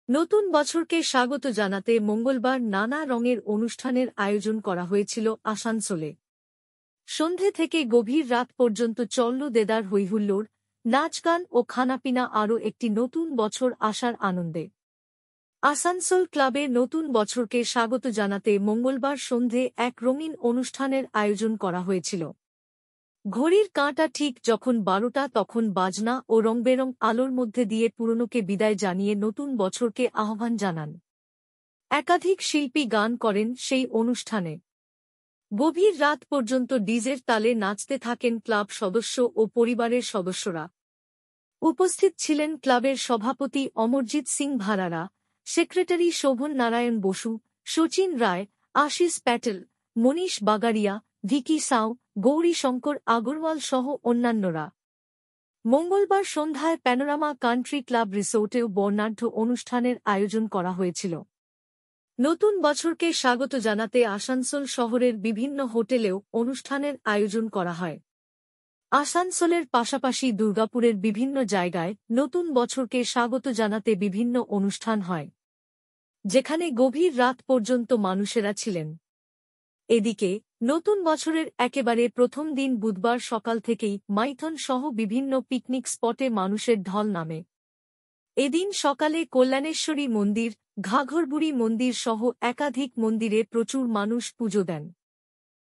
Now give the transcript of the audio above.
নতুন বছরকে স্বাগত জানাতে মঙ্গলবার নানা রঙের অনুষ্ঠানের আয়োজন করা হয়েছিল আসানসোলে। সন্ধে থেকে গভীর রাত পর্যন্ত চলল দেদার হৈহুল্লোড়, নাচ-গান ও খানাপিনা আরও একটি নতুন বছর আসার আনন্দে। আসানসোল ক্লাবে নতুন বছরকে স্বাগত জানাতে মঙ্গলবার সন্ধে এক রঙিন অনুষ্ঠানের আয়োজন করা হয়েছিল। ঘড়ির কাঁটা ঠিক যখন 12টা তখন বাজনা ও রংবেরং আলোর মধ্যে দিয়ে পুরনোকে বিদায় জানিয়ে নতুন বছরকে আহ্বান জানান। একাধিক শিল্পী গান করেন সেই অনুষ্ঠানে। গভীর রাত পর্যন্ত ডিজের তালে নাচতে থাকেন ক্লাব সদস্য ও পরিবারের সদস্যরা। উপস্থিত ছিলেন ক্লাবের সভাপতি অমরজিৎ সিং ভারারা, সেক্রেটারি শোভন নারায়ণ বসু, শচীন রায়, আশিস প্যাটেল, মনীষ বাগাড়িয়া, ভিকি সাউ, গৌরী শঙ্কর আগরওয়াল সহ অন্যান্যরা। মঙ্গলবার সন্ধ্যায় প্যানোরামা কান্ট্রি ক্লাব রিসোর্টেও বর্ণাঢ্য অনুষ্ঠানের আয়োজন করা হয়েছিল। নতুন বছরকে স্বাগত জানাতে আসানসোল শহরের বিভিন্ন হোটেলেও অনুষ্ঠানের আয়োজন করা হয়। আসানসোলের পাশাপাশি দুর্গাপুরের বিভিন্ন জায়গায় নতুন বছরকে স্বাগত জানাতে বিভিন্ন অনুষ্ঠান হয়, যেখানে গভীর রাত পর্যন্ত মানুষেরা ছিলেন। এদিকে নতুন বছরের একেবারে প্রথম দিন বুধবার সকাল থেকেই মাইথন সহ বিভিন্ন পিকনিক স্পটে মানুষের ঢল নামে। এদিন সকালে কল্যাণেশ্বরী মন্দির, ঘাঘরবুড়ি মন্দির সহ একাধিক মন্দিরে প্রচুর মানুষ পুজো দেন।